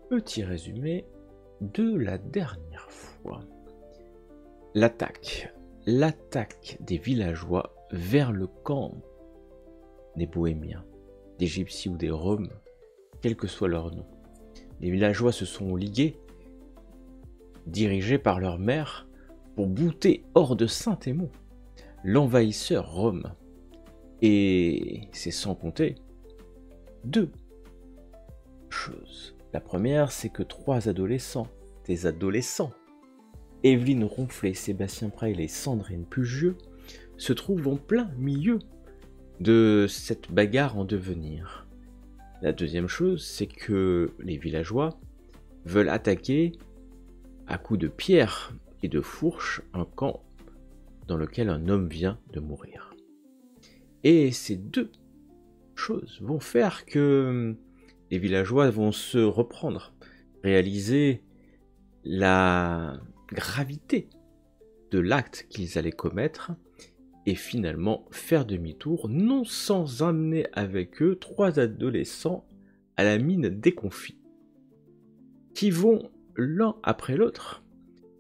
Petit résumé de la dernière fois. L'attaque. L'attaque des villageois vers le camp des Bohémiens, des Gypsies ou des Roms, quel que soit leur nom. Les villageois se sont ligués, dirigés par leur maire, pour bouter hors de Saint-Émon l'envahisseur Rome. Et c'est sans compter deux choses. La première, c'est que des adolescents, Évelyne Ronflet, Sébastien Preil et Sandrine Pugieux, se trouvent en plein milieu de cette bagarre en devenir. La deuxième chose, c'est que les villageois veulent attaquer à coups de pierre et de fourche un camp dans lequel un homme vient de mourir. Et ces deux choses vont faire que les villageois vont se reprendre, réaliser la gravité de l'acte qu'ils allaient commettre et finalement faire demi-tour, non sans amener avec eux 3 adolescents à la mine déconfits, qui vont l'un après l'autre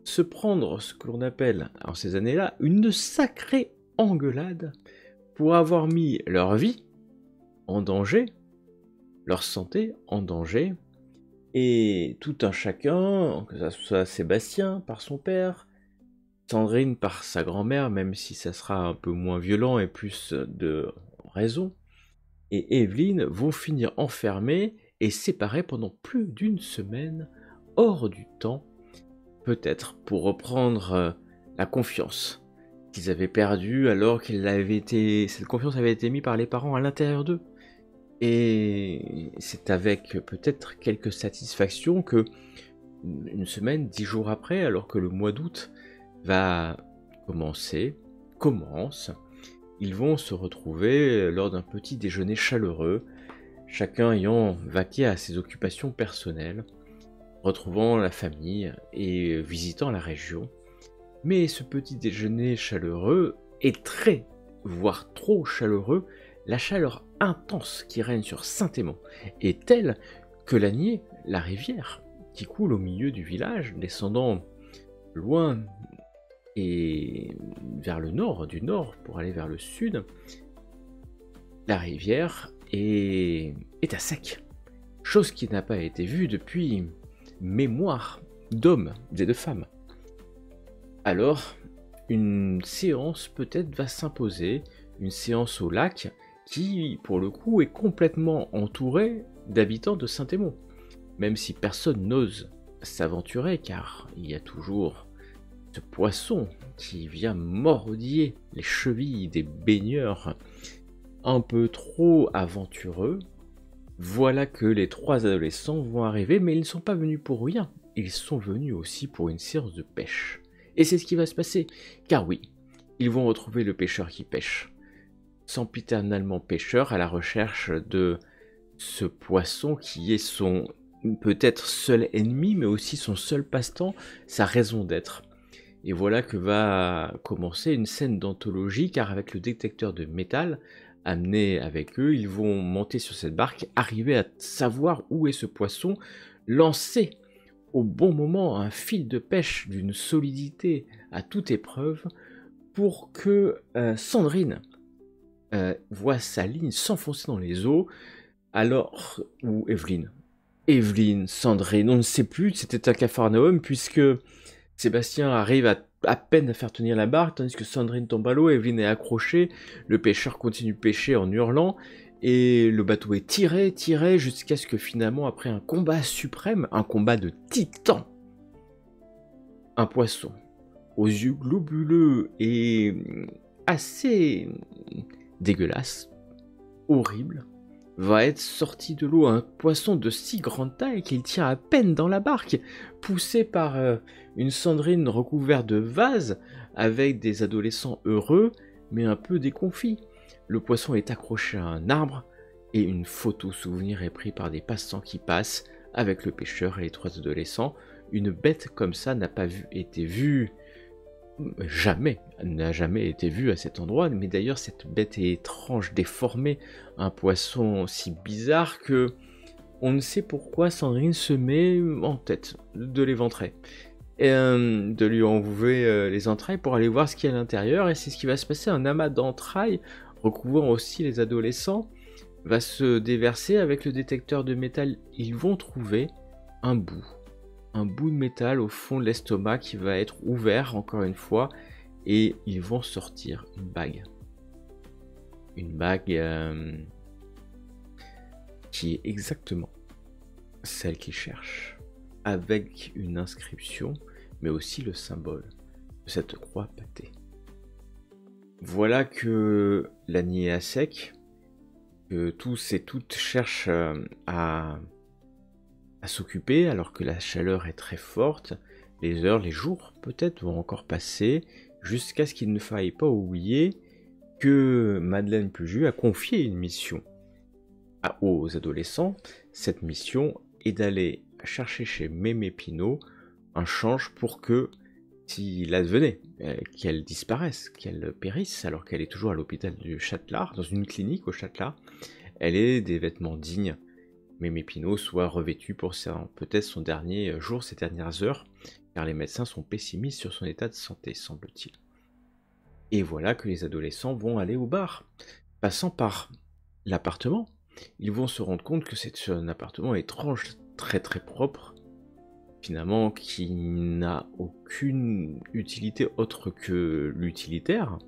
se prendre ce que l'on appelle en ces années-là une sacrée engueulade pour avoir mis leur vie en danger, leur santé en danger, et tout un chacun, que ce soit Sébastien par son père, Sandrine par sa grand-mère, même si ça sera un peu moins violent et plus de raison, et Évelyne vont finir enfermés et séparés pendant plus d'une semaine, hors du temps, peut-être pour reprendre la confiance qu'ils avaient perdue alors cette confiance avait été mise par les parents à l'intérieur d'eux. Et c'est avec peut-être quelques satisfactions que une semaine, 10 jours après, alors que le mois d'août commence, ils vont se retrouver lors d'un petit déjeuner chaleureux, chacun ayant vaqué à ses occupations personnelles, retrouvant la famille et visitant la région. Mais ce petit déjeuner chaleureux est très, voire trop chaleureux. La chaleur intense qui règne sur Saint-Émon est telle que l'Agnier, la rivière qui coule au milieu du village, descendant loin et vers le nord, du nord pour aller vers le sud, la rivière est à sec. Chose qui n'a pas été vue depuis mémoire d'hommes et de femmes. Alors, une séance peut-être va s'imposer, une séance au lac qui, pour le coup, est complètement entourée d'habitants de Saint-Émon. Même si personne n'ose s'aventurer, car il y a toujours ce poisson qui vient mordiller les chevilles des baigneurs un peu trop aventureux. Voilà que les 3 adolescents vont arriver, mais ils ne sont pas venus pour rien. Ils sont venus aussi pour une séance de pêche. Et c'est ce qui va se passer, car oui, ils vont retrouver le pêcheur qui pêche, sempiternellement pêcheur à la recherche de ce poisson qui est son peut-être seul ennemi, mais aussi son seul passe-temps, sa raison d'être. Et voilà que va commencer une scène d'anthologie, car avec le détecteur de métal amené avec eux, ils vont monter sur cette barque, arriver à savoir où est ce poisson, lancer au bon moment un fil de pêche d'une solidité à toute épreuve pour que Sandrine voit sa ligne s'enfoncer dans les eaux, alors où Évelyne, Sandrine, on ne sait plus, c'était un Capharnaüm puisque Sébastien arrive à peine à faire tenir la barque, tandis que Sandrine tombe à l'eau, Évelyne est accrochée, le pêcheur continue de pêcher en hurlant, et le bateau est tiré, jusqu'à ce que finalement, après un combat suprême, un combat de titans, un poisson aux yeux globuleux et assez dégueulasse, horrible, va être sorti de l'eau, un poisson de si grande taille qu'il tient à peine dans la barque, poussé par une Sandrine recouverte de vases, avec des adolescents heureux, mais un peu déconfits. Le poisson est accroché à un arbre, et une photo souvenir est prise par des passants qui passent, avec le pêcheur et les 3 adolescents. Une bête comme ça n'a pas été vue n'a jamais été vue à cet endroit, mais d'ailleurs cette bête est étrange, déformée, un poisson si bizarre que on ne sait pourquoi Sandrine se met en tête de l'éventrer. Et de lui enlever les entrailles pour aller voir ce qu'il y a à l'intérieur. Et c'est ce qui va se passer. Un amas d'entrailles, recouvrant aussi les adolescents, va se déverser avec le détecteur de métal. Ils vont trouver un bout de métal au fond de l'estomac qui va être ouvert encore une fois. Et ils vont sortir une bague. Une bague qui est exactement celle qu'ils cherchent. Avec une inscription, mais aussi le symbole de cette croix pâtée. Voilà que la nuit est à sec, que tous et toutes cherchent à s'occuper alors que la chaleur est très forte. Les heures, les jours peut-être vont encore passer jusqu'à ce qu'il ne faille pas oublier que Madeleine Pluju a confié une mission aux adolescents. Cette mission est d'aller chercher chez Mémé Pinault un change pour que, s'il advenait qu'elle disparaisse, qu'elle périsse, alors qu'elle est toujours à l'hôpital du Châtelard, dans une clinique au Châtelard, elle ait des vêtements dignes. Mémé Pinault soit revêtue pour peut-être son dernier jour, ses dernières heures, car les médecins sont pessimistes sur son état de santé, semble-t-il. Et voilà que les adolescents vont aller au bar. Passant par l'appartement, ils vont se rendre compte que c'est un appartement étrange, très très propre, finalement qui n'a aucune utilité autre que l'utilitaire.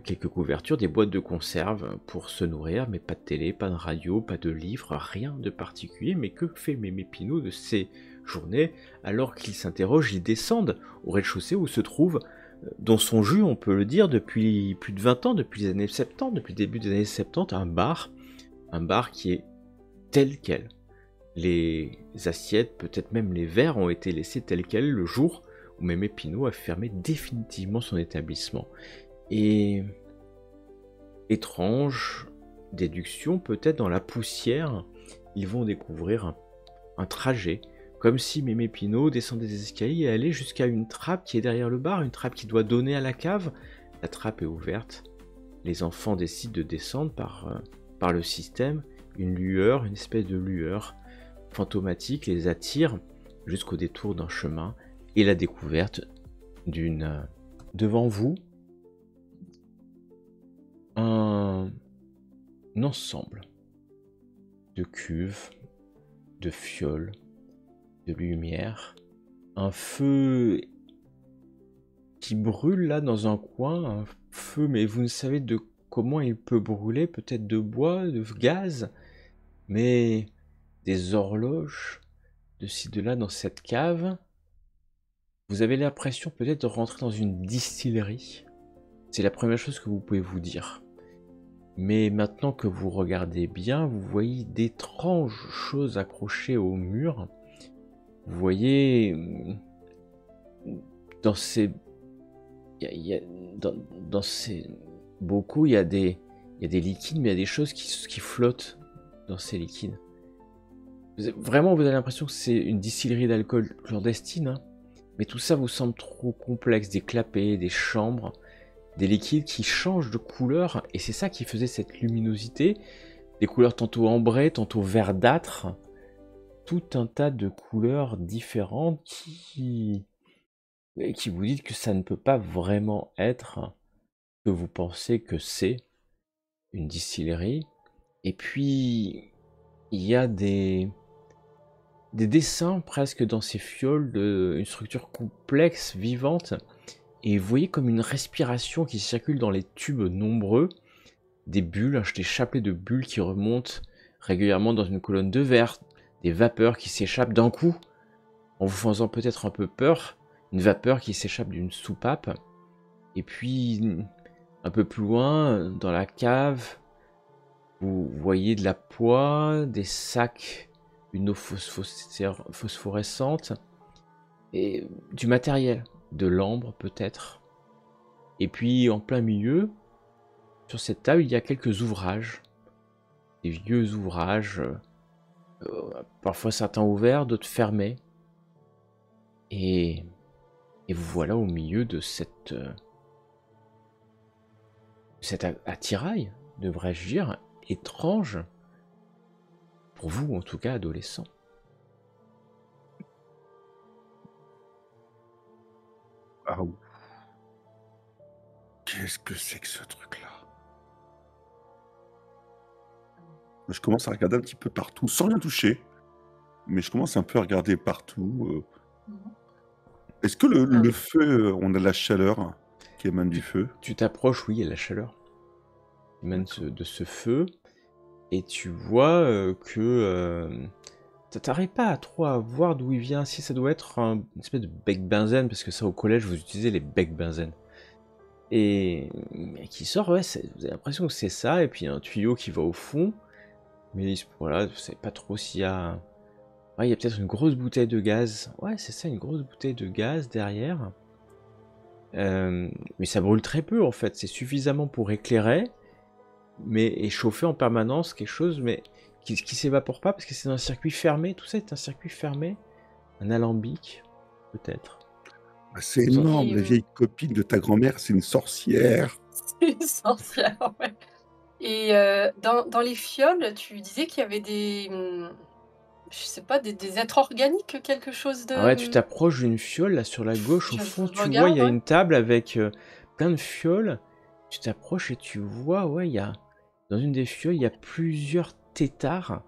Quelques couvertures, des boîtes de conserve pour se nourrir, mais pas de télé, pas de radio, pas de livre, rien de particulier. Mais que fait Mémé Pinault de ces journées? Alors qu'ils s'interrogent, ils descendent au rez-de-chaussée où se trouve, dans son jus, on peut le dire, depuis plus de 20 ans, depuis les années 70, depuis le début des années 70, un bar qui est tel quel. Les assiettes, peut-être même les verres, ont été laissés tels quels le jour où Mémé Pinault a fermé définitivement son établissement. Et étrange déduction, peut-être dans la poussière, ils vont découvrir un trajet, comme si Mémé Pinault descendait des escaliers et allait jusqu'à une trappe qui est derrière le bar, une trappe qui doit donner à la cave. La trappe est ouverte, les enfants décident de descendre par le système, une espèce de lueur fantomatique les attire jusqu'au détour d'un chemin et la découverte d'une... Devant vous, un ensemble de cuves, de fioles, de lumière, un feu qui brûle là dans un coin, un feu, mais vous ne savez de comment il peut brûler, peut-être de bois, de gaz, mais des horloges de ci, de là dans cette cave. Vous avez l'impression peut-être de rentrer dans une distillerie. C'est la première chose que vous pouvez vous dire. Mais maintenant que vous regardez bien, vous voyez d'étranges choses accrochées au mur. Vous voyez dans ces dans ces bocaux, il y a des liquides, mais il y a des choses qui flottent dans ces liquides. Vraiment, vous avez l'impression que c'est une distillerie d'alcool clandestine, hein, mais tout ça vous semble trop complexe, des clapets, des chambres, des liquides qui changent de couleur, et c'est ça qui faisait cette luminosité, des couleurs tantôt ambrées, tantôt verdâtres, tout un tas de couleurs différentes qui vous dites que ça ne peut pas vraiment être que vous pensez que c'est une distillerie. Et puis il y a des dessins presque dans ces fioles, une structure complexe, vivante, et vous voyez comme une respiration qui circule dans les tubes nombreux, des bulles, des chapelets de bulles qui remontent régulièrement dans une colonne de verre, des vapeurs qui s'échappent d'un coup, en vous faisant peut-être un peu peur, une vapeur qui s'échappe d'une soupape, et puis un peu plus loin, dans la cave, vous voyez de la poix, des sacs, une eau phosphorescente, et du matériel, de l'ambre peut-être. Et puis en plein milieu, sur cette table, il y a quelques ouvrages, des vieux ouvrages, parfois certains ouverts, d'autres fermés. Et vous voilà au milieu de cet attirail, devrais-je dire, étrange, Pour vous, en tout cas, adolescent. Ah, ouf. Qu'est-ce que c'est que ce truc-là? Je commence à regarder un petit peu partout, sans rien toucher, mais je commence un peu à regarder partout. Mhm. Est-ce que Ah. le feu, on a de la chaleur qui émane du feu? Tu t'approches, oui, il y a la chaleur qui émane D'accord. de ce feu, et tu vois que t'arrives pas à trop à voir d'où il vient. Si ça doit être une espèce de bec benzène, parce que ça au collège vous utilisez les becs benzène. Et qui sort, ouais, vous avez l'impression que c'est ça, et puis il y a un tuyau qui va au fond, mais voilà, vous savez pas trop s'il y a... Ouais, il y a peut-être une grosse bouteille de gaz. Ouais, c'est ça, une grosse bouteille de gaz derrière. Mais ça brûle très peu en fait, c'est suffisamment pour éclairer, mais et chauffer en permanence quelque chose, mais qui s'évapore pas parce que c'est un circuit fermé. Tout ça est un circuit fermé, un alambic, peut-être. Bah, c'est Vous en- énorme, Et la vieille copine de ta grand-mère, c'est une sorcière. c'est une sorcière, ouais. Et dans les fioles, tu disais qu'il y avait je sais pas, des êtres organiques, quelque chose Ah ouais, tu de... t'approches d'une fiole là sur la gauche, au Je fond, tu vois, il regarde, y a ouais. une table avec plein de fioles. Tu t'approches et tu vois, ouais, il y a dans une des fioles, il y a plusieurs têtards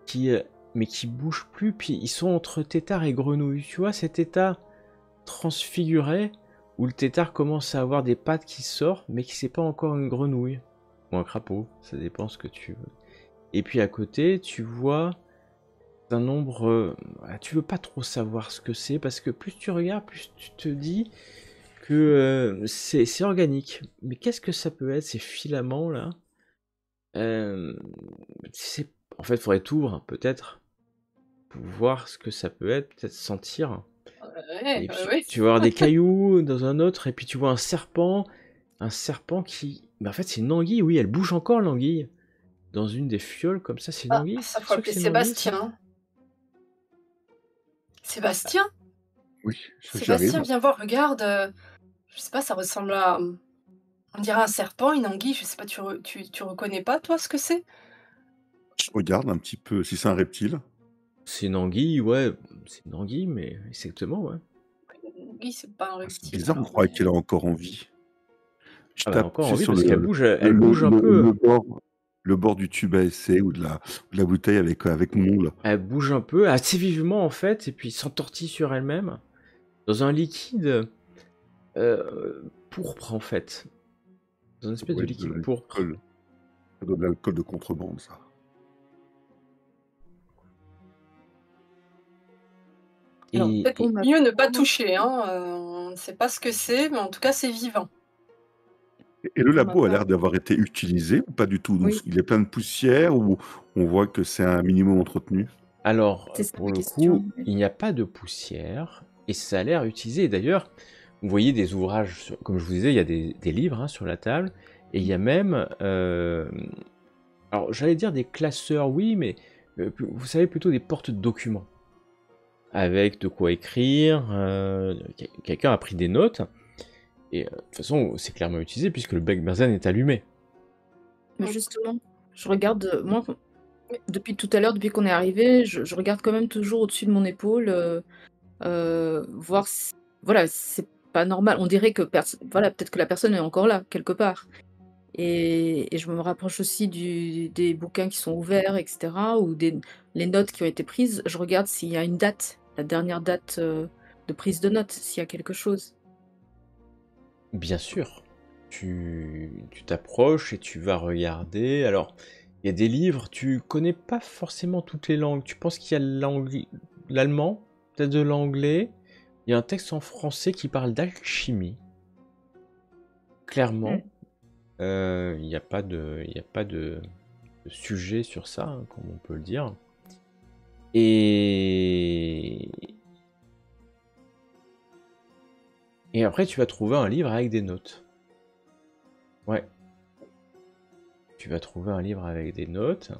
qui, mais qui bougent plus, puis ils sont entre tétard et grenouille. Tu vois, cet état transfiguré où le tétard commence à avoir des pattes qui sortent, mais qui c'est pas encore une grenouille ou un crapaud, ça dépend ce que tu veux. Et puis à côté, tu vois un nombre, tu veux pas trop savoir ce que c'est parce que plus tu regardes, plus tu te dis que c'est organique. Mais qu'est-ce que ça peut être ces filaments là? C'est en fait, faudrait t'ouvrir peut-être pour voir ce que ça peut être, peut-être sentir. Ouais, Et puis ouais. tu vas avoir des cailloux dans un autre, et puis tu vois un serpent qui... Mais en fait c'est une anguille, oui, elle bouge encore l'anguille. Dans une des fioles comme ça, c'est une Ah, anguille, ça c'est faut sûr que appeler c'est une anguille ça? Sébastien. Sébastien? Oui, Sébastien, j'arrive. viens voir, regarde. Je sais pas, ça ressemble à... On dirait un serpent, une anguille, je sais pas, tu reconnais pas, toi, ce que c'est? Je regarde un petit peu si c'est un reptile. C'est une anguille, ouais, c'est une anguille, mais exactement, ouais. Une anguille, c'est pas un Ah, c'est reptile, bizarre, on alors, croirait mais... qu'elle est encore en vie. Je Ah bah encore t'appuie envie sur parce le, elle bouge un peu. le bord du tube à essai ou de la bouteille avec moule. Elle bouge un peu, assez vivement en fait, et puis s'entortille sur elle-même, dans un liquide pourpre en fait. Dans une Ça espèce doit de être de liquide pourpre. l'alcool. Ça doit être de l'alcool de contrebande, ça. Alors, Et, peut-être mieux ne pas toucher, hein, on ne sait pas ce que c'est, mais en tout cas, c'est vivant. Et le On n'a labo a pas... l'air d'avoir été utilisé ou pas du tout? Donc, Oui, il est plein de poussière ou on voit que c'est un minimum entretenu? alors, c'est ça pour la le question. coup, il n'y a pas de poussière, et ça a l'air utilisé. D'ailleurs, vous voyez des ouvrages, comme je vous disais, il y a des livres hein, sur la table, et il y a même, alors j'allais dire des classeurs, oui, mais vous savez plutôt des portes de documents, avec de quoi écrire, quelqu'un a pris des notes, et de toute façon, c'est clairement utilisé, puisque le bec benzène est allumé. Mais justement, je regarde, moi, depuis tout à l'heure, depuis qu'on est arrivé, je regarde quand même toujours au-dessus de mon épaule, voir si... Voilà, c'est pas normal. On dirait que voilà, peut-être que la personne est encore là, quelque part. Et je me rapproche aussi des bouquins qui sont ouverts, etc., ou les notes qui ont été prises. Je regarde s'il y a une date, la dernière date de prise de notes, s'il y a quelque chose. Bien sûr, tu t'approches et tu vas regarder. Alors, il y a des livres, tu connais pas forcément toutes les langues. Tu penses qu'il y a l'allemand, peut-être de l'anglais. Il y a un texte en français qui parle d'alchimie. Clairement, il n'y a pas de sujet sur ça, hein, comme on peut le dire. Et après, tu vas trouver un livre avec des notes. Ouais. Tu vas trouver un livre avec des notes.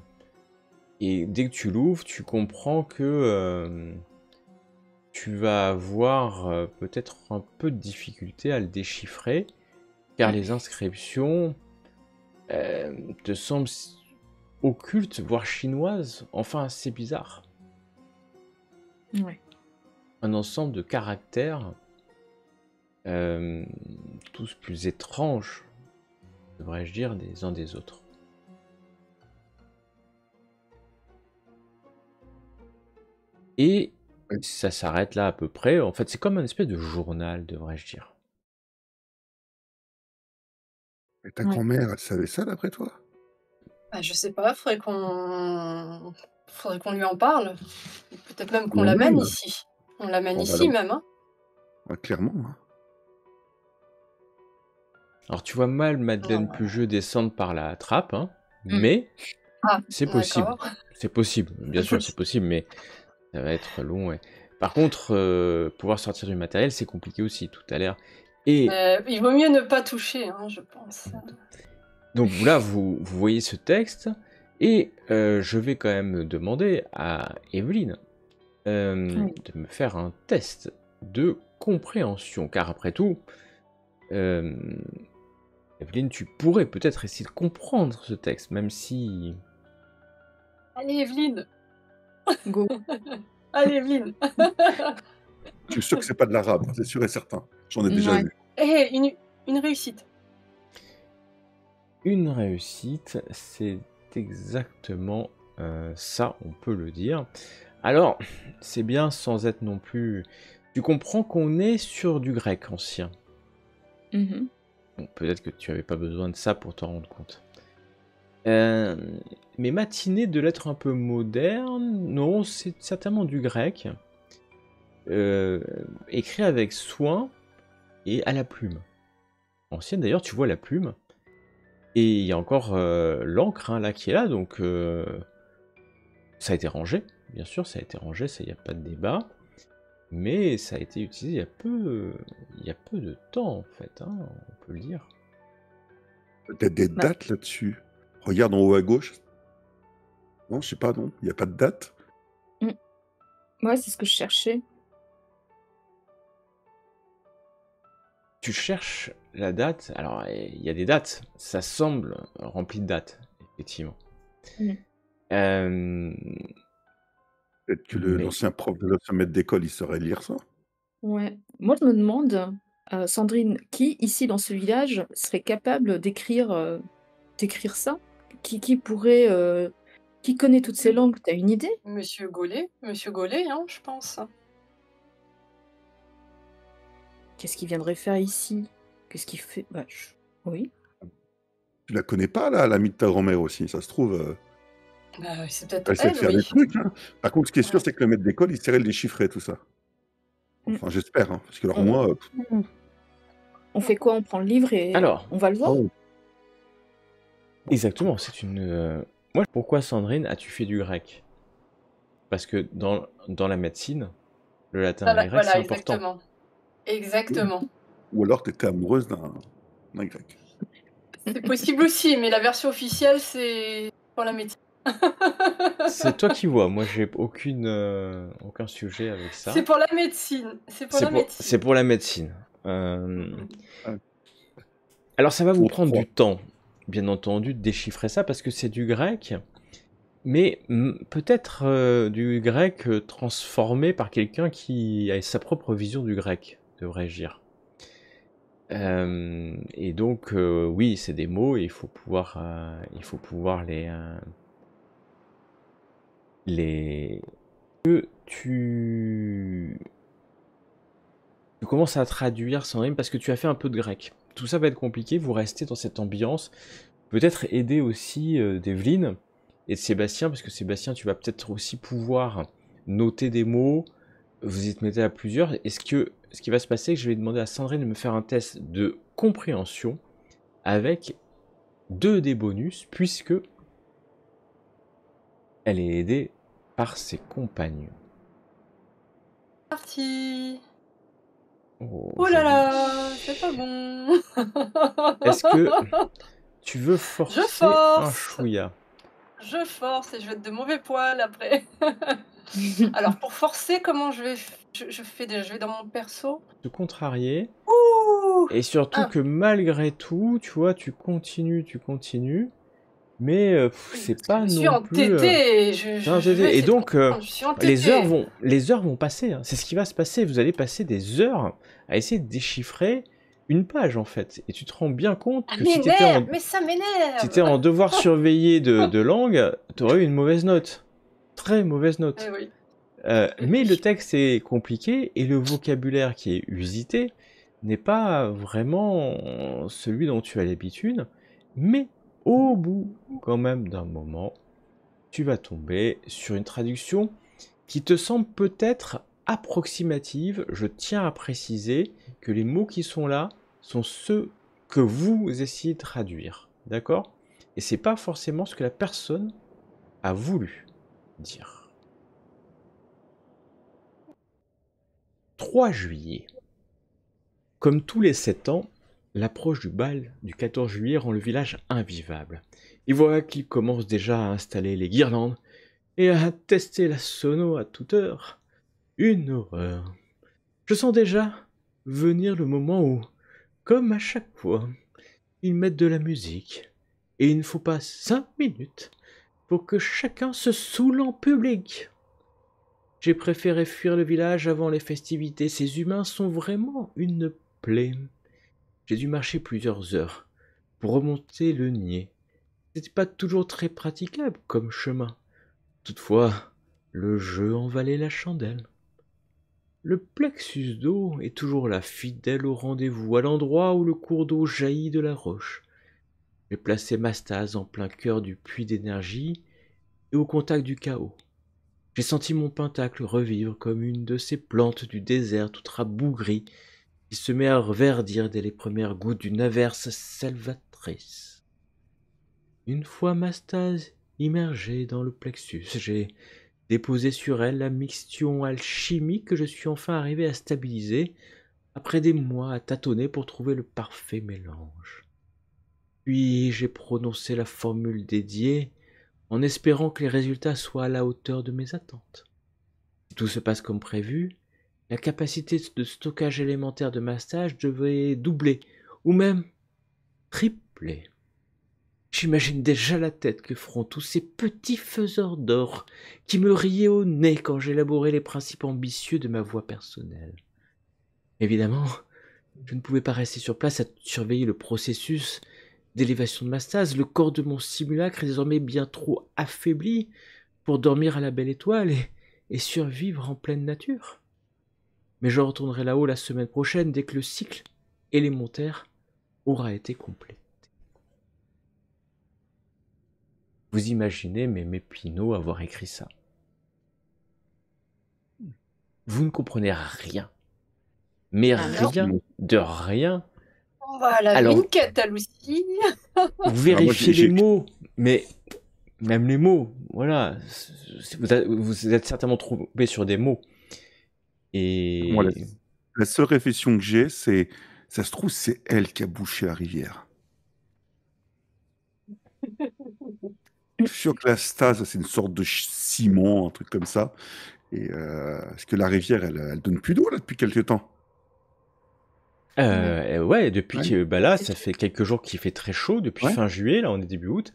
Et dès que tu l'ouvres, tu comprends que tu vas avoir peut-être un peu de difficulté à le déchiffrer, car les inscriptions te semblent occulte, voire chinoise, enfin assez bizarre. Ouais. Un ensemble de caractères, tous plus étranges, devrais-je dire, des uns des autres. Et Oui. ça s'arrête là à peu près. En fait, c'est comme un espèce de journal, devrais-je dire. Et ta Ouais. grand-mère, elle savait ça d'après toi? Bah, je sais pas, faudrait qu'on lui en parle. Peut-être même qu'on Ou l'amène même? ici. On l'amène Oh bah ici alors, même, hein. clairement, hein. Alors, tu vois mal Non, Madeleine ouais. Pugeux descendre par la trappe, hein, Mm. mais Ah, c'est possible. d'accord. C'est possible, bien sûr, c'est possible, mais ça va être long. Ouais. Par contre, pouvoir sortir du matériel, c'est compliqué aussi tout à l'heure. Et Il vaut mieux ne pas toucher, hein, je pense. donc là, vous voyez ce texte, et je vais quand même demander à Evelyne Oui. de me faire un test de compréhension, car après tout, euh, Evelyne, tu pourrais peut-être essayer de comprendre ce texte, même si... Allez, Evelyne. Go. Allez, Evelyne. Je suis sûr que c'est pas de l'arabe, c'est sûr et certain. J'en ai déjà Ouais. vu. Eh, une réussite. Une réussite, c'est exactement ça, on peut le dire. Alors, c'est bien sans être non plus... Tu comprends qu'on est sur du grec ancien. Mhm. Bon, peut-être que tu n'avais pas besoin de ça pour t'en rendre compte. Mais matinée de lettres un peu modernes, non, c'est certainement du grec. Écrit avec soin et à la plume. Ancienne d'ailleurs, tu vois la plume. Et il y a encore l'encre hein, là qui est là, donc ça a été rangé, bien sûr, ça a été rangé, ça y a pas de débat. Mais ça a été utilisé il y a peu de temps en fait, hein, on peut le dire. Peut-être des Bah. dates là-dessus. Regarde en haut à gauche. Non, je sais pas, non. Il n'y a pas de date. Ouais, c'est ce que je cherchais. Tu cherches la date, alors il y a des dates, ça semble rempli de dates, effectivement. Mm. Peut-être que Mais l'ancien prof de l'ancien maître d'école, il saurait lire ça. Ouais. Moi, je me demande, Sandrine, qui ici dans ce village serait capable d'écrire ça? Qui pourrait, qui connaît toutes ces langues? T'as une idée? Monsieur Gaulet, hein, je pense. Qu'est-ce qu'il viendrait faire ici? Qu'est-ce qu'il fait? Bah, oui. Tu la connais pas, là, l'amie de ta grand-mère aussi. Ça se trouve, Bah, c'est peut-être elle sait elle, faire des oui. trucs. Hein. Par contre, ce qui est sûr, Ouais. c'est que le maître d'école, il saurait le déchiffrer, tout ça. Mm. Enfin, j'espère. Hein, parce que alors On, moi... on fait quoi? On prend le livre et alors, on va le voir? oh, exactement, c'est une... Moi, pourquoi Sandrine, as-tu fait du grec? Parce que dans la médecine, le latin et le grec, Voilà, c'est important. exactement. Exactement. ou alors, t'étais amoureuse d'un grec. C'est possible aussi, mais la version officielle, c'est pour la médecine. C'est toi qui vois, moi j'ai aucun sujet avec ça. C'est pour la médecine. C'est pour la médecine. C'est pour la médecine. Ouais. Alors ça va vous Faut prendre croire. du temps, bien entendu, de déchiffrer ça, parce que c'est du grec, mais peut-être du grec transformé par quelqu'un qui a sa propre vision du grec, devrais-je dire. Et donc, oui, c'est des mots, et il faut pouvoir les... Que tu commences à traduire Sandrine parce que tu as fait un peu de grec. Tout ça va être compliqué, vous restez dans cette ambiance. Peut-être aider aussi d'Evelyne et de Sébastien, parce que Sébastien, tu vas peut-être aussi pouvoir noter des mots, vous y mettez à plusieurs. Et ce qui va se passer, c'est que je vais demander à Sandrine de me faire un test de compréhension avec 2 des bonus, puisque elle est aidée par ses compagnons. Parti. Oh, Oh là joli. là, c'est pas bon. Est-ce que tu veux Je forcer un force. chouïa? Je force et je vais être de mauvais poil après. Alors pour forcer, comment je fais déjà? Je vais dans mon perso. Te contrarier. Ouh. Et surtout Ah. que malgré tout, tu vois, tu continues. mais Oui, c'est parce que pas je suis non plus. entêtée et Non, je vais et essayer de donc, comprendre. Je suis entêtée. les heures vont passer, hein. C'est ce qui va se passer. Vous allez passer des heures à essayer de déchiffrer une page, en fait. Et tu te rends bien compte Ça que si m'énerve, mais ça t'étais m'énerve. en devoir surveillé de langue, t'aurais eu une mauvaise note. Très mauvaise Eh note. oui. Mais le texte est compliqué et le vocabulaire qui est usité n'est pas vraiment celui dont tu as l'habitude. Mais au bout, quand même, d'un moment, tu vas tomber sur une traduction qui te semble peut-être approximative. Je tiens à préciser que les mots qui sont là sont ceux que vous essayez de traduire, d'accord? Et c'est pas forcément ce que la personne a voulu dire. 3 juillet. Comme tous les 7 ans, l'approche du bal du 14 juillet rend le village invivable. Et voilà qu'il commence déjà à installer les guirlandes et à tester la sono à toute heure. Une horreur. Je sens déjà venir le moment où, comme à chaque fois, ils mettent de la musique. Et il ne faut pas 5 minutes pour que chacun se saoule en public. J'ai préféré fuir le village avant les festivités. Ces humains sont vraiment une plaie. J'ai dû marcher plusieurs heures pour remonter le Nier. C'était pas toujours très praticable comme chemin. Toutefois, le jeu en valait la chandelle. Le plexus d'eau est toujours là, fidèle au rendez-vous, à l'endroit où le cours d'eau jaillit de la roche. J'ai placé ma stase en plein cœur du puits d'énergie et au contact du chaos. J'ai senti mon pentacle revivre comme une de ces plantes du désert toute rabougrie qui se met à verdir dès les premières gouttes d'une averse salvatrice. Une fois ma stase immergée dans le plexus, j'ai déposé sur elle la mixtion alchimique que je suis enfin arrivé à stabiliser après des mois à tâtonner pour trouver le parfait mélange. Puis j'ai prononcé la formule dédiée en espérant que les résultats soient à la hauteur de mes attentes. Si tout se passe comme prévu, la capacité de stockage élémentaire de ma stage devait doubler, ou même tripler. J'imagine déjà la tête que feront tous ces petits faiseurs d'or qui me riaient au nez quand j'élaborais les principes ambitieux de ma voie personnelle. Évidemment, je ne pouvais pas rester sur place à surveiller le processus d'élévation de ma stase. Le corps de mon simulacre est désormais bien trop affaibli pour dormir à la belle étoile et survivre en pleine nature. Mais je retournerai là-haut la semaine prochaine dès que le cycle élémentaire aura été complet. Vous imaginez Mémé Pinot avoir écrit ça. Vous ne comprenez rien. Mais Alors, rien de rien. on va à la Alors, une Catalousie. vous Alors moi, vérifiez les mots, mais même les mots, voilà. Vous êtes certainement trompé sur des mots. moi, Et la seule réflexion que j'ai, c'est, ça se trouve, c'est elle qui a bouché la rivière. Je suis sûr que la stase, c'est une sorte de ciment, un truc comme ça. Et parce que la rivière, elle donne plus d'eau là depuis quelques temps. ouais, depuis Ouais. que là, C'est ça fait quelques jours qu'il fait très chaud, depuis Ouais. fin juillet, là on est début août,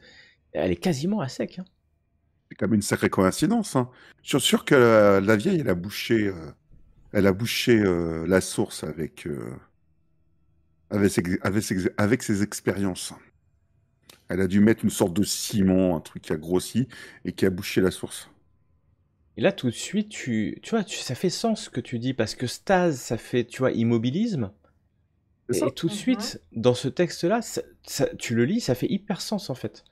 elle est quasiment à sec. Hein. C'est quand même une sacrée coïncidence. Hein. Je suis sûr que la vieille, elle a bouché la source avec ses expériences. Elle a dû mettre une sorte de ciment, un truc qui a grossi et qui a bouché la source. Et là tout de suite, tu vois, ça fait sens ce que tu dis, parce que stase, ça fait, tu vois, immobilisme. C'est ça. Et tout de suite, dans ce texte-là, tu le lis, ça fait hyper sens en fait.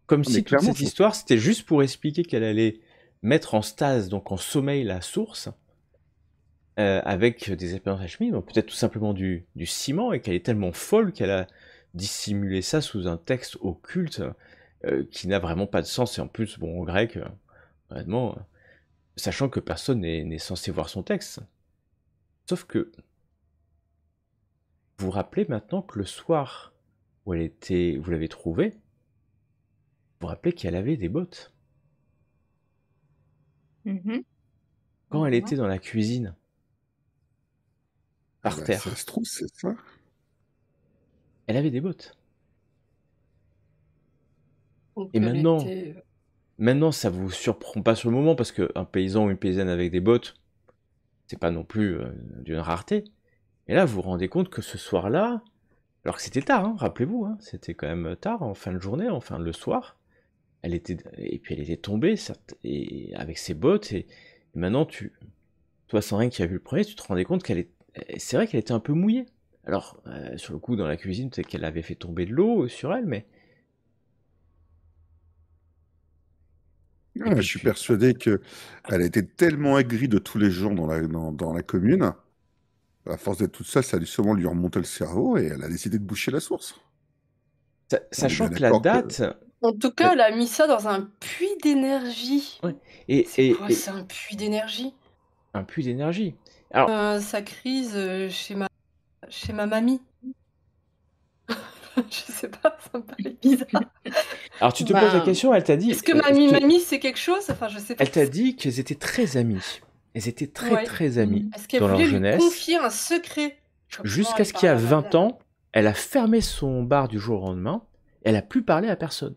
Comme Ah, mais si toute clairement, cette histoire, c'était juste pour expliquer qu'elle allait mettre en stase, donc en sommeil, la source, avec des expériences alchimiques, donc peut-être tout simplement du ciment, et qu'elle est tellement folle qu'elle a dissimulé ça sous un texte occulte qui n'a vraiment pas de sens, et en plus, bon, en grec, honnêtement, sachant que personne n'est censé voir son texte. Sauf que, vous vous rappelez maintenant que le soir où elle était, vous l'avez trouvée, vous vous rappelez qu'elle avait des bottes. Mhm. Quand elle était dans la cuisine, Ah par bah, terre, ça se trouve, c'est ça. elle avait des bottes. Donc Et elle maintenant, était. maintenant, ça vous surprend pas sur le moment parce qu'un paysan ou une paysanne avec des bottes, c'est pas non plus d'une rareté. Et là, vous vous rendez compte que ce soir-là, alors que c'était tard, hein, rappelez-vous, hein, c'était quand même tard, en fin de journée, enfin le soir, et puis elle était tombée, certes, et avec ses bottes, et maintenant, toi, sans rien qui a vu le premier, tu te rendais compte c'est vrai qu'elle était un peu mouillée. Alors, sur le coup, dans la cuisine, peut-être qu'elle avait fait tomber de l'eau sur elle, mais... Et Ouais, je puis, suis persuadé qu'elle a été tellement aigrie de tous les gens dans la commune, à force d'être toute seule, ça a dû sûrement lui remonter le cerveau et elle a décidé de boucher la source. On est sachant bien que la d'accord que... date... En tout la- cas, elle a mis ça dans un puits d'énergie. ouais, et, C'est quoi, et, c'est un puits d'énergie? un puits d'énergie. Alors, Sa crise chez ma mamie. Je sais pas, ça me paraît bizarre. alors tu te poses la Ben, question, elle t'a dit... Est-ce que mamie, c'est quelque chose? Enfin, je sais pas. Elle t'a dit qu'elles étaient très amies. Elles étaient très Ouais. très amies Est-ce qu'elle dans leur voulait lui jeunesse, confier un secret? Comment jusqu'à elle ce qu'il y a parlait à 20 Madeleine? ans, elle a fermé son bar du jour au lendemain, elle a plus parlé à personne.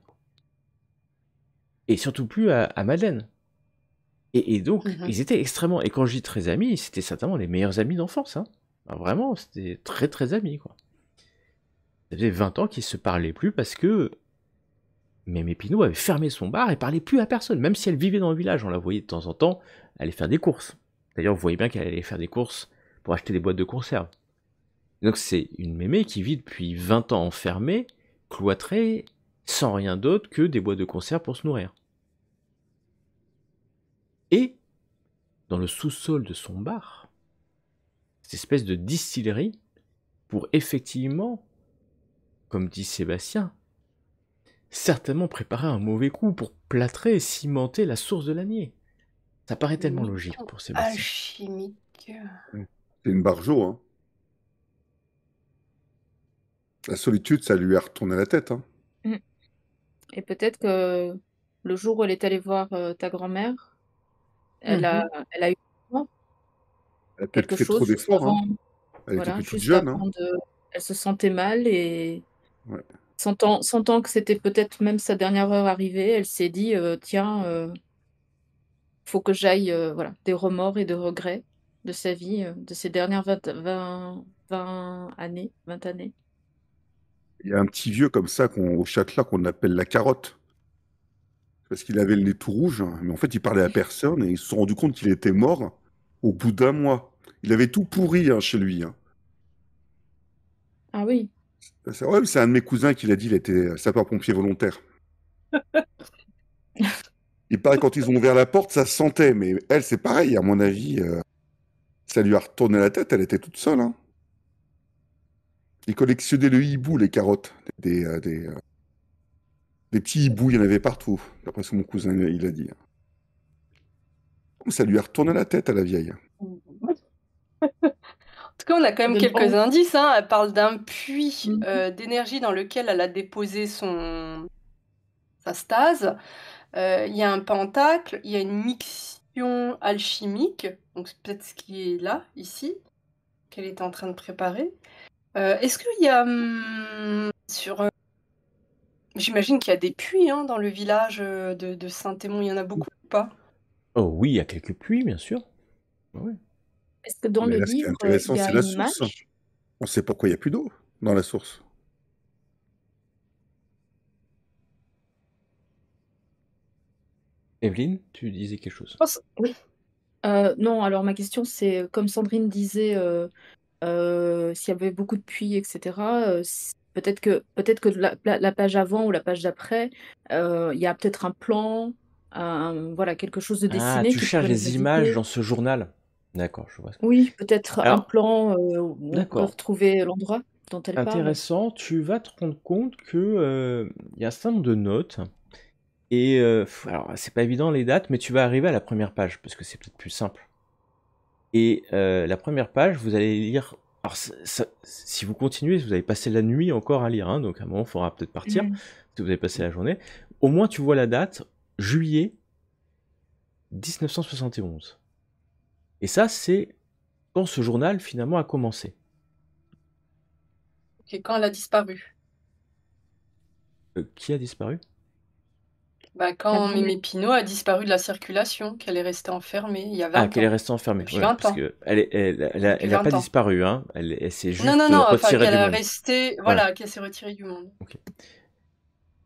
Et surtout plus à Madeleine. Et donc, Mhm. ils étaient extrêmement... Et quand je dis très amis, c'était certainement les meilleurs amis d'enfance. Hein. Alors vraiment, c'était très très amis, quoi. Ça faisait 20 ans qu'ils se parlaient plus parce que Mémé Pinot avait fermé son bar et parlait plus à personne. Même si elle vivait dans le village, on la voyait de temps en temps aller faire des courses. D'ailleurs, vous voyez bien qu'elle allait faire des courses pour acheter des boîtes de conserve. Donc c'est une mémé qui vit depuis 20 ans enfermée, cloîtrée, sans rien d'autre que des boîtes de conserve pour se nourrir. Et, dans le sous-sol de son bar, cette espèce de distillerie, pour effectivement, comme dit Sébastien, certainement préparer un mauvais coup pour plâtrer et cimenter la source de l'Anier. Ça paraît tellement logique pour Sébastien. Alchimique. C'est une barjo, hein. La solitude, ça lui a retourné la tête, hein. et peut-être que le jour où elle est allée voir ta grand-mère, elle a, elle a eu Elle a peut-être quelque fait chose trop juste d'efforts, hein. avant, Elle était voilà, plus toute juste jeune, hein. avant de. Elle se sentait mal et Ouais. sentant que c'était peut-être même sa dernière heure arrivée, elle s'est dit tiens, faut que j'aille, voilà, des remords et de regrets de sa vie, de ces dernières 20 années, 20 années. Il y a un petit vieux comme ça au Châtelat qu'on appelle la carotte. Parce qu'il avait le nez tout rouge, hein, mais en fait, il parlait à personne et ils se sont rendus compte qu'il était mort au bout d'un mois. Il avait tout pourri, hein, chez lui, hein. Ah oui. Ouais, c'est un de mes cousins qui l'a dit, il était sapeur-pompier volontaire. Il paraît quand ils ont ouvert la porte, ça se sentait, mais elle, c'est pareil, à mon avis, ça lui a retourné la tête, elle était toute seule, hein. Ils collectionnaient le hibou, les carottes. Des petits hiboux, il y en avait partout, d'après ce que mon cousin il a dit. Ça lui a retourné la tête à la vieille. En tout cas, on a quand même Ça dépend. quelques indices. Hein. Elle parle d'un puits Mhm. d'énergie dans lequel elle a déposé sa stase. Il y a un pentacle, il y a une mixion alchimique, donc c'est peut-être ce qui est là, ici, qu'elle est en train de préparer. Est-ce qu'il y a j'imagine qu'il y a des puits hein, dans le village de Saint-Émond, il y en a beaucoup ou pas? Oh oui, il y a quelques puits, bien sûr. Oui. Est-ce que dans Mais le là, ce qui est livre, il intéressant, y a c'est la une source. image? On sait pourquoi il n'y a plus d'eau dans la source. Evelyne, tu disais quelque chose. Oui. Non, alors ma question c'est, comme Sandrine disait, s'il y avait beaucoup de puits, etc. Peut-être que la page avant ou la page d'après, il y a peut-être un plan, voilà, quelque chose de Ah, dessiné tu qui cherches pourrait nous des images indiquer. dans ce journal. D'accord, je vois. Oui, peut-être un Alors, plan où on pourrait d'accord. retrouver l'endroit dont elle parle. Intéressant, tu vas te rendre compte que il y a un certain nombre de notes. Et alors, c'est pas évident les dates, mais tu vas arriver à la première page, parce que c'est peut-être plus simple. Et la première page, vous allez lire. Alors, si vous continuez, vous allez passer la nuit encore à lire, hein, donc à un moment, il faudra peut-être partir, Mhm. si vous avez passé la journée. Au moins, tu vois la date, juillet 1971. Et ça, c'est quand ce journal, finalement, a commencé. Ok, quand elle a disparu. Qui a disparu? Bah, quand Ah ouais. Mémé Pinot a disparu de la circulation, qu'elle est restée enfermée il y a Ah, 20 qu'elle est ans. restée enfermée. Depuis Ouais, 20 parce ans. que elle Depuis a pas 20 ans. disparu, hein. Elle s'est Non, non, juste non, enfin retirée qu'elle du est monde. restée, Ouais. voilà, qu'elle s'est retirée du monde. Ok.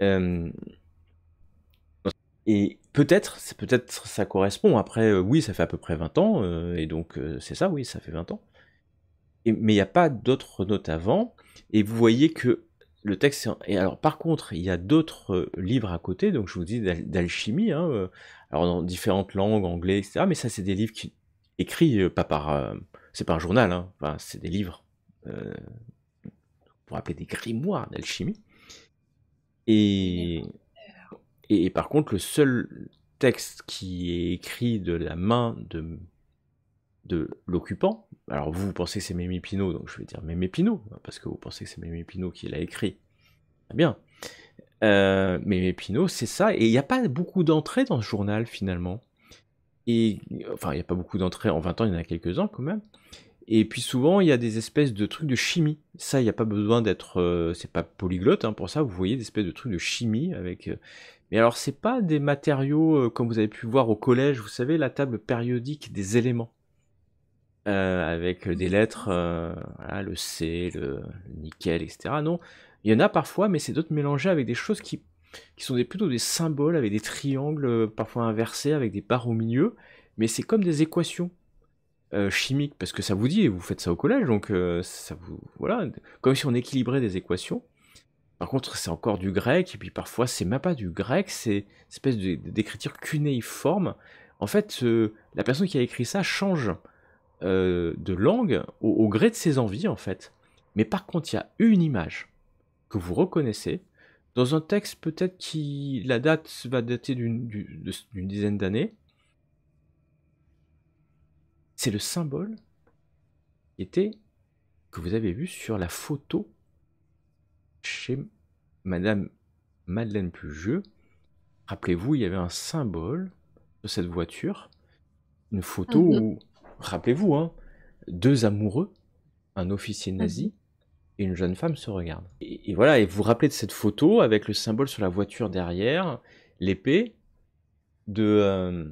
Euh, Et peut-être ça correspond. Après, oui, ça fait à peu près 20 ans, et donc c'est ça, oui, ça fait 20 ans. Mais il n'y a pas d'autres notes avant, et vous voyez que le texte... Et alors, par contre, il y a d'autres livres à côté, donc je vous dis d'alchimie, hein, alors dans différentes langues, anglais, etc. Mais ça, c'est des livres écrits, pas par... c'est pas un journal, hein, enfin, c'est des livres, pour appeler des grimoires d'alchimie. Et par contre, le seul texte qui est écrit de la main de l'occupant, alors vous pensez que c'est Mémé Pinot, donc je vais dire Mémé Pinot, parce que vous pensez que c'est Mémé Pinot qui l'a écrit. Très bien. Mémé Pinot, c'est ça, et il n'y a pas beaucoup d'entrées dans ce journal, finalement. Et, enfin, il n'y a pas beaucoup d'entrées, en 20 ans, il y en a quelques-uns, quand même. Et puis souvent, il y a des espèces de trucs de chimie. Ça, il n'y a pas besoin d'être... c'est pas polyglotte, hein, pour ça, vous voyez des espèces de trucs de chimie avec... Mais alors, c'est pas des matériaux comme vous avez pu voir au collège, vous savez, la table périodique des éléments. Avec des lettres, voilà, le C, le nickel, etc. Non, il y en a parfois, mais c'est d'autres mélangés avec des choses qui sont plutôt des symboles, avec des triangles parfois inversés, avec des barres au milieu. Mais c'est comme des équations chimiques, parce que ça vous dit, vous faites ça au collège, donc ça vous... Voilà, comme si on équilibrait des équations. Par contre, c'est encore du grec, et puis parfois, c'est même pas du grec, c'est une espèce d'écriture cunéiforme. En fait, la personne qui a écrit ça change de langue au gré de ses envies, en fait. Mais par contre, il y a une image que vous reconnaissez, dans un texte peut-être qui... La date va dater d'une dizaine d'années. C'est le symbole qui était... que vous avez vu sur la photo chez Madame Madeleine Pugeux. Rappelez-vous, il y avait un symbole de cette voiture, une photo où, rappelez-vous, hein, deux amoureux, un officier nazi et une jeune femme se regardent. Et voilà, et vous vous rappelez de cette photo avec le symbole sur la voiture derrière, l'épée de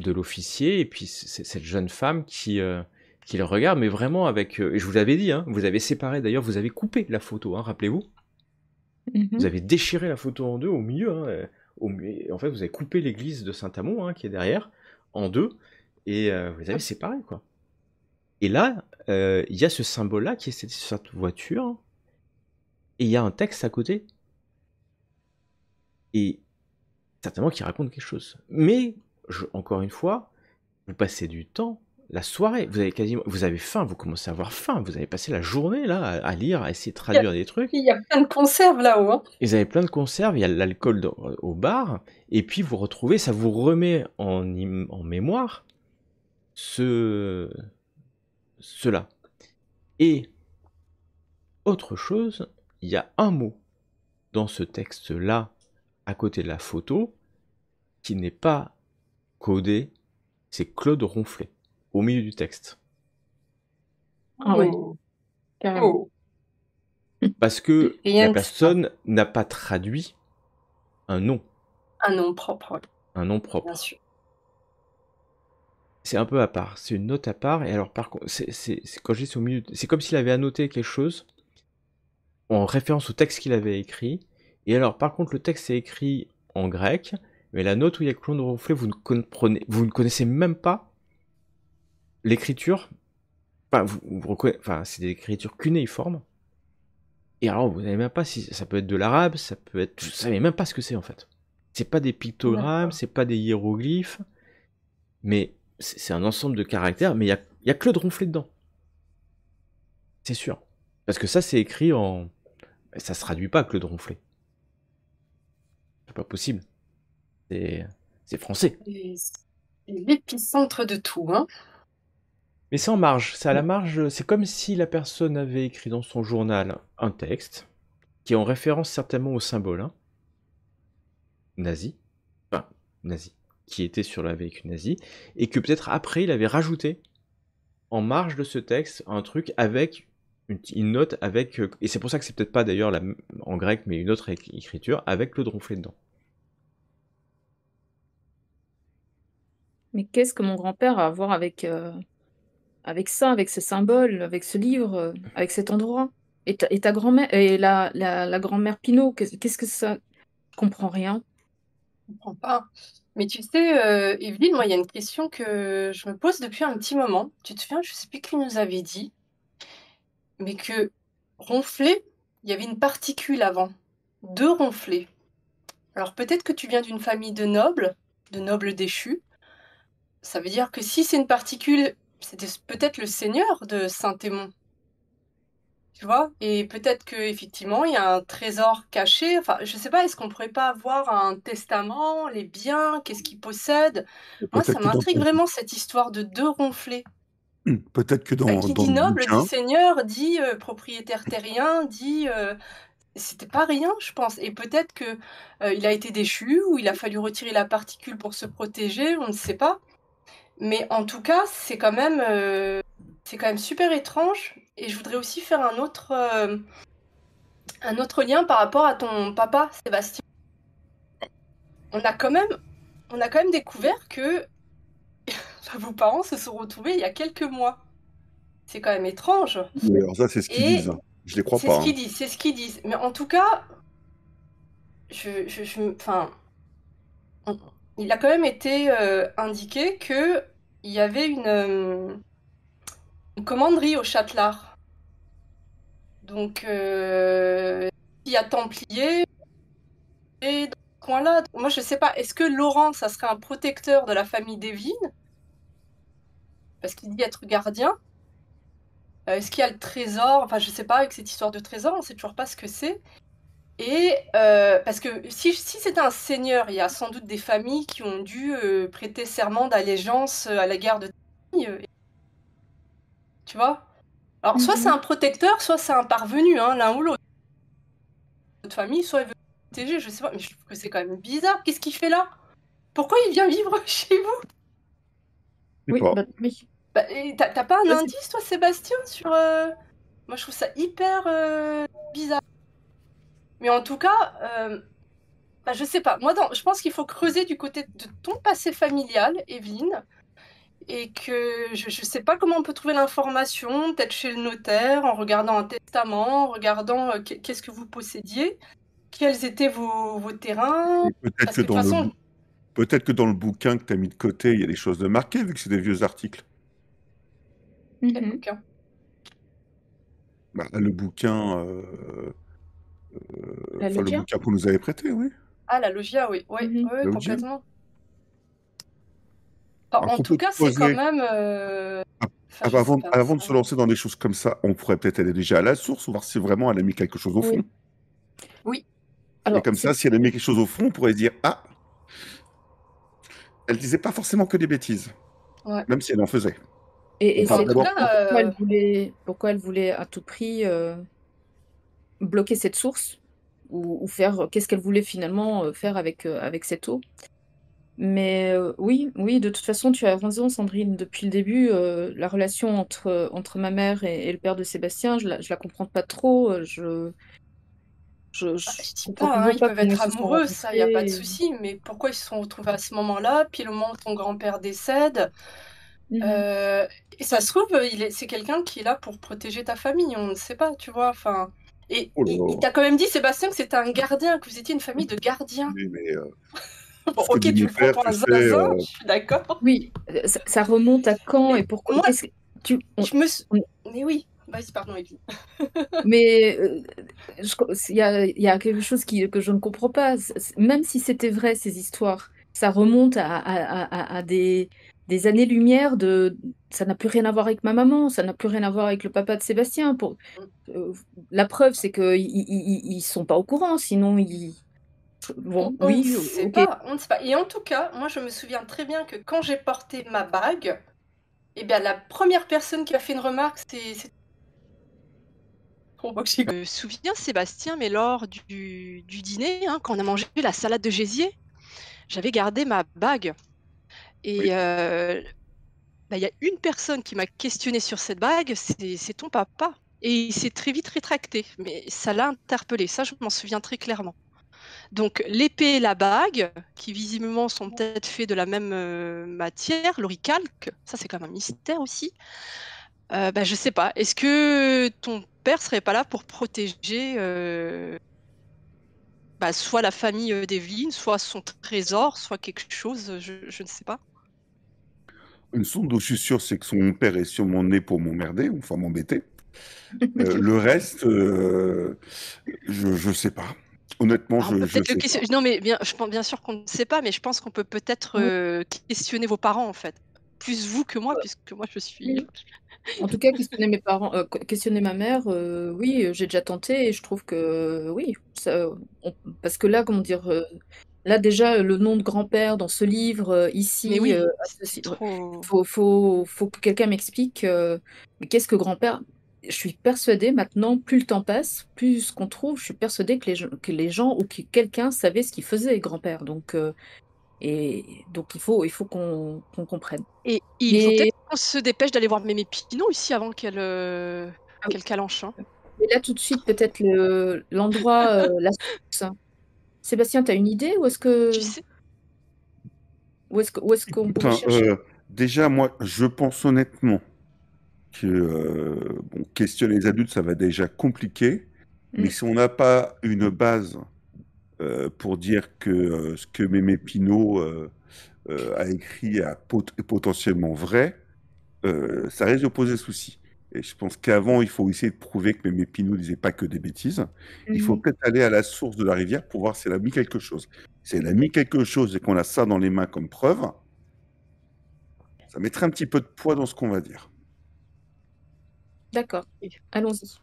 l'officier, et puis cette jeune femme qui le regarde, mais vraiment avec... et je vous l'avais dit, hein, vous avez séparé, d'ailleurs, vous avez coupé la photo, hein, rappelez-vous. Vous avez déchiré la photo en deux au milieu, hein, en fait, vous avez coupé l'église de Saint-Amand, hein, qui est derrière, en deux, et vous les avez séparés, quoi. Et là, il y a ce symbole-là qui est sur cette voiture, et il y a un texte à côté, et certainement qui raconte quelque chose. Mais, encore une fois, vous passez du temps, la soirée, vous avez faim, vous commencez à avoir faim, vous avez passé la journée là à lire, à essayer de traduire des trucs. Il y a plein de conserves là-haut. Hein. Et vous avez plein de conserves, il y a l'alcool au bar, et puis vous retrouvez, ça vous remet en mémoire cela. Et autre chose, il y a un mot dans ce texte-là, à côté de la photo, qui n'est pas codé, c'est Claude Ronflet, au milieu du texte. Ah ouais, Oh. carrément. Oh. Parce que Rien la que personne n'a pas traduit un nom. Un nom propre, ouais, Un nom propre. bien sûr. C'est un peu à part, c'est une note à part, et alors par contre, quand je dis c'est au milieu, c'est comme s'il avait annoté quelque chose en référence au texte qu'il avait écrit, et alors par contre le texte est écrit en grec, mais la note où il y a Claude Ronflet, vous ne connaissez même pas l'écriture, enfin c'est des écritures cunéiformes, et alors vous savez même pas si ça peut être de l'arabe, ça peut être, vous savez même pas ce que c'est en fait. C'est pas des pictogrammes, c'est pas des hiéroglyphes, mais c'est un ensemble de caractères, mais il y a Claude Ronflet dedans. C'est sûr. Parce que ça, c'est écrit en... Ça se traduit pas, Claude Ronflet. C'est pas possible. C'est français. Et l'épicentre de tout, hein. Mais c'est en marge. C'est à la marge. C'est comme si la personne avait écrit dans son journal un texte qui est en référence certainement au symbole, hein, nazi. Enfin, nazi. Qui était sur la véhicule nazi. Et que peut-être après, il avait rajouté en marge de ce texte un truc avec une note avec... et c'est pour ça que c'est peut-être pas d'ailleurs en grec, mais une autre écriture avec Claude Ronflet dedans. Mais qu'est-ce que mon grand-père a à voir avec ça, avec ce symbole, avec ce livre, avec cet endroit? Et ta grand-mère et la grand-mère Pinault, qu'est-ce que ça? Je comprends rien. Je comprends pas. Mais tu sais, Evelyne, moi, il y a une question que je me pose depuis un petit moment. Tu te souviens, je sais plus qui nous avait dit, mais que ronfler, il y avait une particule avant. Deux ronflets. Alors peut-être que tu viens d'une famille de nobles déchus. Ça veut dire que si c'est une particule, c'était peut-être le seigneur de Saint-Émon. Tu vois? Et peut-être qu'effectivement, il y a un trésor caché. Enfin, je sais pas, est-ce qu'on pourrait pas avoir un testament, les biens, qu'est-ce qu'il possède? Moi, ça Peut-être que dans m'intrigue vraiment cette histoire de deux ronflés. peut-être que Qui dans dit le noble, dit bouquin, seigneur, dit propriétaire terrien, dit... C'était pas rien, je pense. Et peut-être que il a été déchu ou il a fallu retirer la particule pour se protéger, on ne sait pas. Mais en tout cas, c'est quand même super étrange. Et je voudrais aussi faire un autre lien par rapport à ton papa, Sébastien. On a quand même découvert que vos parents se sont retrouvés il y a quelques mois. C'est quand même étrange. mais alors ça, c'est ce qu'ils Et disent. Je les crois c'est pas. ce qu'ils disent, c'est ce qu'ils disent. Mais en tout cas, enfin, il a quand même été indiqué que il y avait une commanderie au Châtelard. Donc, il y a Templiers et dans ce coin-là. Moi, je sais pas, est-ce que Laurent, ça serait un protecteur de la famille d'Evelyne? Parce qu'il dit être gardien. Est-ce qu'il y a le trésor? Enfin, je sais pas, avec cette histoire de trésor, on sait toujours pas ce que c'est. Et parce que si c'était un seigneur, il y a sans doute des familles qui ont dû prêter serment d'allégeance à la guerre de tu vois? Alors, soit c'est un protecteur, soit c'est un parvenu, hein, l'un ou l'autre. Notre famille, soit il veut protéger, je sais pas, mais je trouve que c'est quand même bizarre. Qu'est-ce qu'il fait là? Pourquoi il vient vivre chez vous? Je sais Oui, pas. bah, oui. Bah, et t'as pas un Ça, c'est indice, toi, Sébastien, sur... Moi, je trouve ça hyper bizarre. Mais en tout cas, bah, je sais pas. Moi, je pense qu'il faut creuser du côté de ton passé familial, Evelyne, et que je sais pas comment on peut trouver l'information, peut-être chez le notaire, en regardant un testament, en regardant qu'est-ce que vous possédiez, quels étaient vos terrains, Et parce que de toute façon, peut-être que dans le bouquin que tu as mis de côté, il y a des choses de marquées, vu que c'est des vieux articles. quel Mhm. bouquin? Bah, le bouquin, La enfin le loggia? bouquin qu'on nous avait prêté, oui. Ah, la loggia, oui, oui, Mhm. oui, La Loggia. complètement. Enfin, Alors en qu'on tout peut cas, te c'est quand poser, même... Enfin, je sais pas, avant de se ça... lancer dans des choses comme ça, on pourrait peut-être aller déjà à la source, voir si vraiment elle a mis quelque chose au fond. Oui. Oui, Et Alors, comme ça, si elle a mis quelque chose au fond, on pourrait se dire, ah, elle disait pas forcément que des bêtises, ouais. même si elle en faisait. et On Enfin, parle en tout d'abord. cas, pourquoi elle voulait à tout prix bloquer cette source ou faire qu'est-ce qu'elle voulait finalement faire avec cette eau. Mais oui, oui, de toute façon, tu as raison, Sandrine. Depuis le début, la relation entre ma mère et le père de Sébastien, je la comprends pas trop. Je je dis comprends pas, hein, toujours ils pas peuvent comment ils être se sont amoureux, ça, y a pas de rencontrés. souci, mais pourquoi ils se sont retrouvés à ce moment-là, puis le moment où ton grand-père décède, Mhm. euh, et ça se trouve, c'est quelqu'un qui est là pour protéger ta famille, on ne sait pas, tu vois, enfin... Et Oh là il là. t'a quand même dit, Sébastien, que c'était un gardien, que vous étiez une famille de gardiens. Oui, mais Bon, ce que ok, dit tu mon le prends père, pour tu un sais, zinzin, je suis d'accord. Oui, ça remonte à quand et Mais pourquoi? moi, Qu'est-ce que tu je me... suis- on- Mais oui, vas-y, pardon, Evelyne. mais il y a quelque chose que je ne comprends pas. Même si c'était vrai, ces histoires, ça remonte à des années-lumière de... Ça n'a plus rien à voir avec ma maman, ça n'a plus rien à voir avec le papa de Sébastien. Euh, la preuve, c'est qu'ils sont pas au courant, sinon ils... Bon, On ne oui, sait ok. pas, on ne sait pas. Et en tout cas, moi, je me souviens très bien que quand j'ai porté ma bague, eh bien, la première personne qui a fait une remarque, c'est ton boxing. Je me souviens, Sébastien, mais lors du dîner, hein, quand on a mangé la salade de gésier, j'avais gardé ma bague. Et oui. bah, y a une personne qui m'a questionné sur cette bague, c'est ton papa. Et il s'est très vite rétracté, mais ça l'a interpellé, ça je m'en souviens très clairement. Donc l'épée et la bague, qui visiblement sont peut-être faits de la même matière, l'oricalque, ça c'est quand même un mystère aussi. Bah, je sais pas, est-ce que ton père serait pas là pour protéger bah, soit la famille d'Evelyne, soit son trésor, soit quelque chose, je ne sais pas. Une chose dont je suis sûr, c'est que son père est sur mon nez pour m'emmerder, enfin m'embêter. Le reste, je sais pas. Honnêtement, Alors, on peut je peut-être le sais pas. questionner. Non, mais je pense bien sûr qu'on ne sait pas, mais je pense qu'on peut peut-être Oui, questionner vos parents en fait. Plus vous que moi, puisque moi je suis. oui. En tout cas, questionner mes parents, questionner ma mère, oui, j'ai déjà tenté et je trouve que oui, parce que là, comment dire, là déjà le nom de grand-père dans ce livre, Mais ici, oui, à c'est ceci, trop. faut que quelqu'un m'explique, mais qu'est-ce que grand-père? Je suis persuadée maintenant, plus le temps passe, plus ce qu'on trouve, je suis persuadée que les gens ou que quelqu'un savait ce qu'il faisait, grand-père. Et donc il faut qu'on comprenne. Et il faut Mais peut-être qu'on se dépêche d'aller voir Mémé Pinot ici avant ah qu'elle calanche, hein. mais là, tout de suite, peut-être l'endroit, la source. Sébastien, tu as une idée? Tu sais, Où est-ce qu'on pourrait Enfin, chercher? déjà, moi, je pense honnêtement que bon, questionner les adultes, ça va déjà compliquer. Mais Mmh. si on n'a pas une base pour dire que ce que Mémé Pinot a écrit est potentiellement vrai, ça risque de poser souci. Et je pense qu'avant, il faut essayer de prouver que Mémé Pinot disait pas que des bêtises. Il faut Mmh. peut-être aller à la source de la rivière pour voir si elle a mis quelque chose. Si elle a mis quelque chose et qu'on a ça dans les mains comme preuve, ça mettrait un petit peu de poids dans ce qu'on va dire. D'accord, allons-y.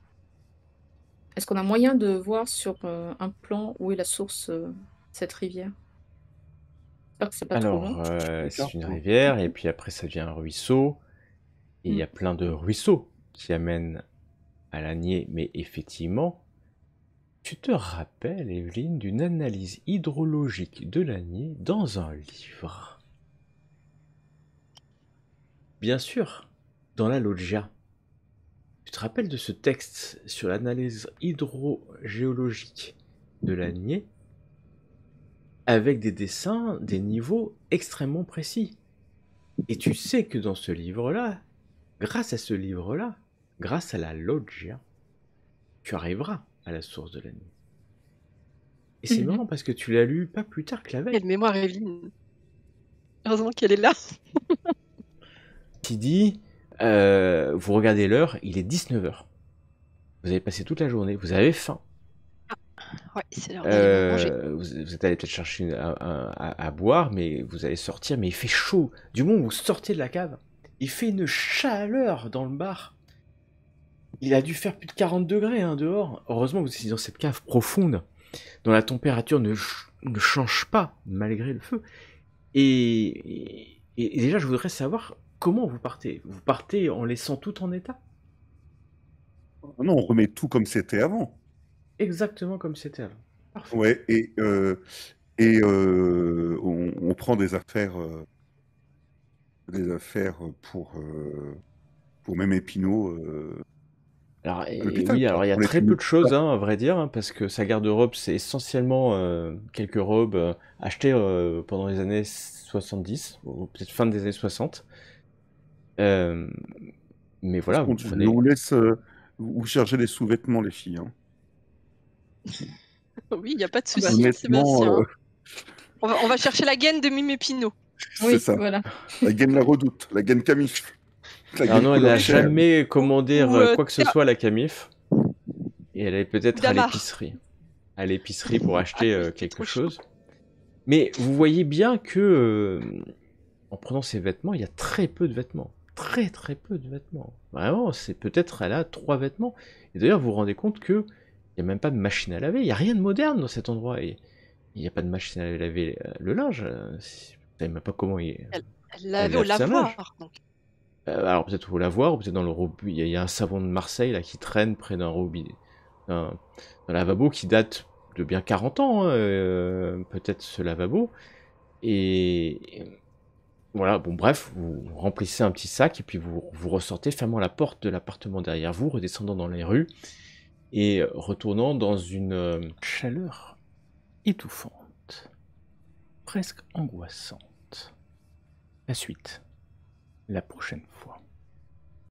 Est-ce qu'on a moyen de voir sur, un plan où est la source, cette rivière? J'espère que c'est pas trop long. Alors, Une c'est carte, une hein. rivière, et puis après ça devient un ruisseau, et il y Mmh. a plein de ruisseaux qui amènent à l'Anier, mais effectivement, tu te rappelles, Evelyne, d'une analyse hydrologique de l'Anier dans un livre. Bien sûr, dans la Loggia. Tu te rappelles de ce texte sur l'analyse hydrogéologique de l'Anier avec des dessins, des niveaux extrêmement précis. Et tu sais que dans ce livre-là, grâce à ce livre-là, grâce à la Loggia, tu arriveras à la source de l'Anier. Et c'est Mmh. marrant parce que tu l'as lu pas plus tard que la veille. quelle mémoire, Evelyne. Heureusement qu'elle est là. Qui dit, vous regardez l'heure, il est 19h. Vous avez passé toute la journée, vous avez faim. Ouais, c'est l'heure d'aller manger. Vous êtes allé peut-être chercher à boire, mais vous allez sortir, mais il fait chaud. Du moment où vous sortez de la cave, il fait une chaleur dans le bar. Il a dû faire plus de 40 degrés hein, dehors. Heureusement que vous étiez dans cette cave profonde, dont la température ne change pas malgré le feu. Et déjà, je voudrais savoir comment vous partez. Vous partez en laissant tout en état? Ah non, on remet tout comme c'était avant. Exactement comme c'était avant. Parfait. Ouais, on prend des affaires pour même Épinot Alors, à et l'hôpital, oui, quoi. alors il y a On les très fait peu de choses, pas. hein, à vrai dire, hein, parce que sa garde-robe, c'est essentiellement quelques robes achetées pendant les années 70, ou peut-être fin des années 60. Euh, mais Par voilà, vous contre, je prenez... vous laisse vous chercher les sous-vêtements, les filles, hein. Oui, il n'y a pas de Ah bah, souci, hein, Honnêtement, Sébastien, hein. On va chercher la gaine de Mémé Pinot. c'est oui, ça. voilà. La gaine la redoute, la gaine Camif, la Alors gaine non, elle couleur n'a chair. jamais commandé Ou quoi que ce soit à la Camif, et elle est peut-être à Damar. l'épicerie. À l'épicerie pour Ah acheter oui, c'est quelque trop chaud. chose. Mais vous voyez bien que, en prenant ces vêtements, il y a très peu de vêtements. Très très peu de vêtements. Vraiment, c'est peut-être elle a 3 vêtements. Et d'ailleurs, vous vous rendez compte que il n'y a même pas de machine à laver. Il n'y a rien de moderne dans cet endroit. Et il n'y a pas de machine à laver le linge. Vous savez même pas comment Elle elle l'avait au lave sa linge. lavoir. Donc. Alors peut-être au lavoir, ou peut-être dans le robinet. Il y a un savon de Marseille là qui traîne près d'un robinet, d'un lavabo qui date de bien 40 ans, hein, peut-être ce lavabo. Et voilà, bon bref, vous remplissez un petit sac et puis vous ressortez, fermant la porte de l'appartement derrière vous, redescendant dans les rues et retournant dans une chaleur étouffante, presque angoissante. La suite, la prochaine fois.